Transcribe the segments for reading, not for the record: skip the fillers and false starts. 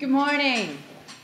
Good morning.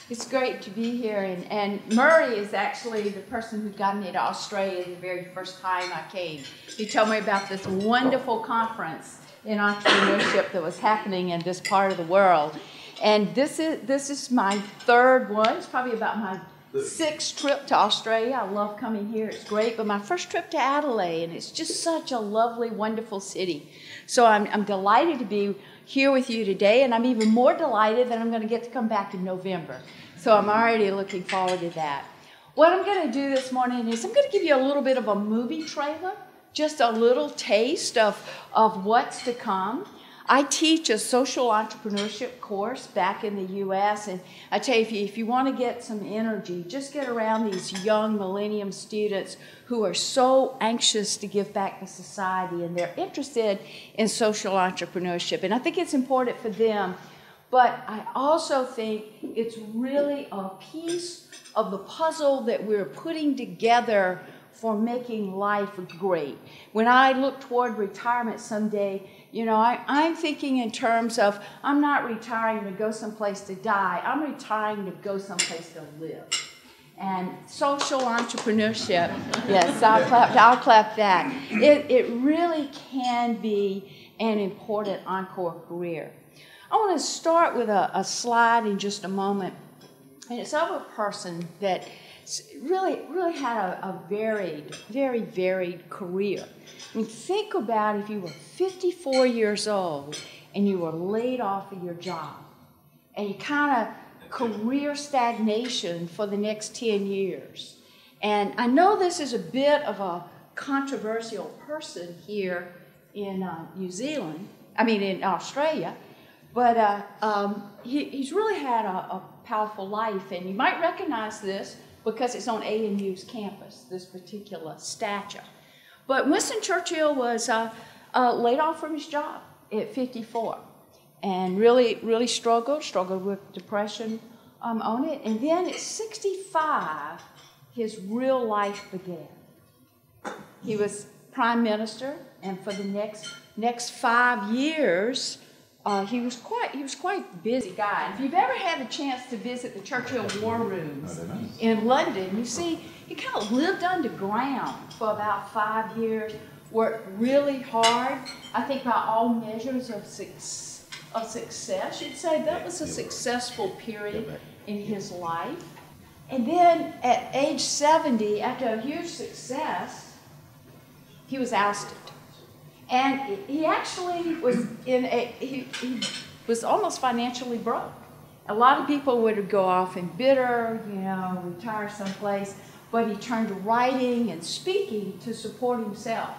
It's great to be here. And Murray is actually the person who got me to Australia the very first time I came. He told me about this wonderful conference in entrepreneurship that was happening in this part of the world. And this is my third one. It's probably about my sixth trip to Australia. I love coming here. It's great. But my first trip to Adelaide, and it's just such a lovely, wonderful city. So I'm delighted to be here with you today, and I'm even more delighted that I'm going to get to come back in November. So I'm already looking forward to that. What I'm going to do this morning is I'm going to give you a little bit of a movie trailer, just a little taste of what's to come. I teach a social entrepreneurship course back in the U.S., and I tell you, if you want to get some energy, just get around these young millennium students who are so anxious to give back to society, and they're interested in social entrepreneurship. And I think it's important for them, but I also think it's really a piece of the puzzle that we're putting together for making life great. When I look toward retirement someday, you know, I'm thinking in terms of, I'm not retiring to go someplace to die. I'm retiring to go someplace to live. And social entrepreneurship, yes, I'll clap that. It really can be an important Encore career. I want to start with a slide in just a moment. And it's of a person that really had a very varied career. I mean, think about if you were 54 years old and you were laid off of your job and you kind of career stagnation for the next 10 years. And I know this is a bit of a controversial person here in in Australia, but he's really had a powerful life, and you might recognize this because it's on ANU's campus, this particular statue. But Winston Churchill was laid off from his job at 54 and really struggled with depression on it. And then at 65, his real life began. He was prime minister, and for the next 5 years, he was quite busy guy. If you've ever had a chance to visit the Churchill War Rooms in London, you see he kind of lived underground for about 5 years, worked really hard. I think by all measures of success, you'd say that was a successful period in his life. And then at age 70, after a huge success, he was ousted. And he actually was he was almost financially broke. A lot of people would go off and bitter, retire someplace, but he turned to writing and speaking to support himself.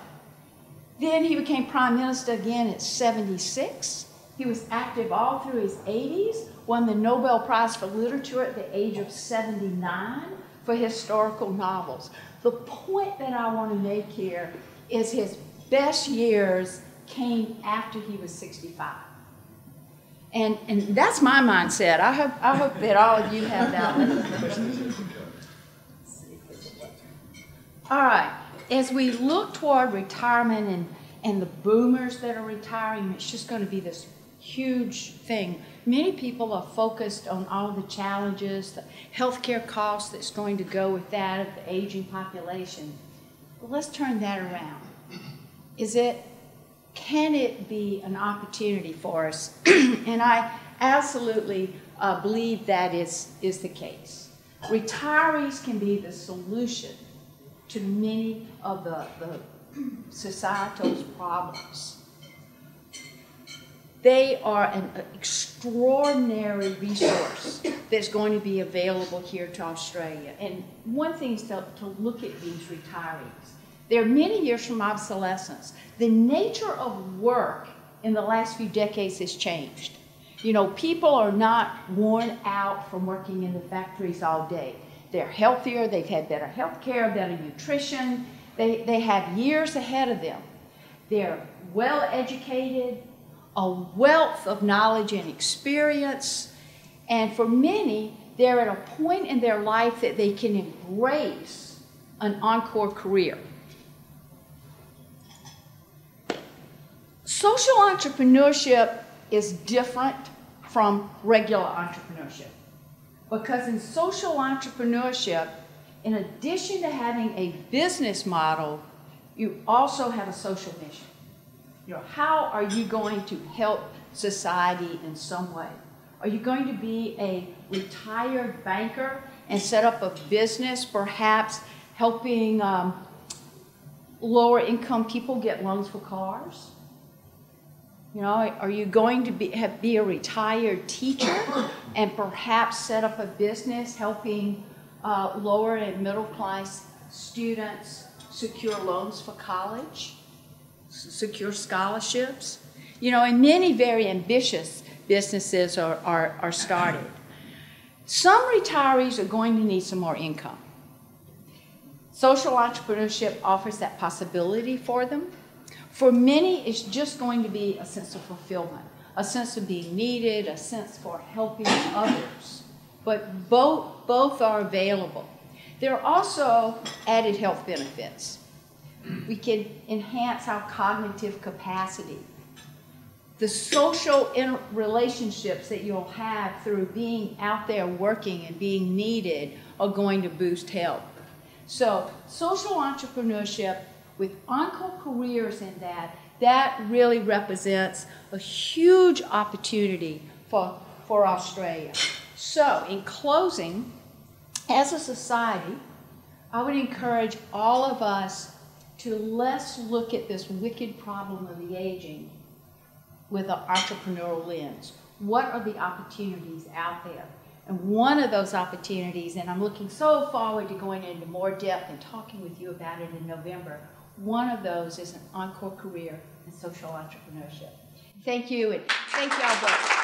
Then he became prime minister again at 76. He was active all through his 80s, won the Nobel Prize for Literature at the age of 79 for historical novels. The point that I want to make here is his best years came after he was 65. And that's my mindset. I hope that all of you have that. All right, as we look toward retirement and the boomers that are retiring, it's just going to be this huge thing. Many people are focused on all the challenges, the healthcare costs that's going to go with that of the aging population. But let's turn that around. Can it be an opportunity for us? And I absolutely believe that is the case. Retirees can be the solution to many of the societal problems. They are an extraordinary resource that's going to be available here to Australia. And one thing is to look at these retirees. They're many years from obsolescence. The nature of work in the last few decades has changed. People are not worn out from working in the factories all day. They're healthier, they've had better health care, better nutrition. They have years ahead of them. They're well educated, a wealth of knowledge and experience. And for many, they're at a point in their life that they can embrace an Encore career. Social entrepreneurship is different from regular entrepreneurship. Because in social entrepreneurship, in addition to having a business model, you also have a social mission. You know, how are you going to help society in some way? Are you going to be a retired banker and set up a business, perhaps helping lower income people get loans for cars? You know, are you going to be a retired teacher and perhaps set up a business helping lower and middle class students secure loans for college, secure scholarships? You know, and many very ambitious businesses are started. Some retirees are going to need some more income. Social entrepreneurship offers that possibility for them. For many, it's just going to be a sense of fulfillment, a sense of being needed, a sense for helping others. But both are available. There are also added health benefits. We can enhance our cognitive capacity. The social relationships that you'll have through being out there working and being needed are going to boost health. So social entrepreneurship with Encore careers in that really represents a huge opportunity for Australia. So in closing, as a society, I would encourage all of us to let's look at this wicked problem of the aging with an entrepreneurial lens. What are the opportunities out there? And one of those opportunities, and I'm looking so forward to going into more depth and talking with you about it in November, one of those is an Encore career in social entrepreneurship. Thank you, and thank you all both.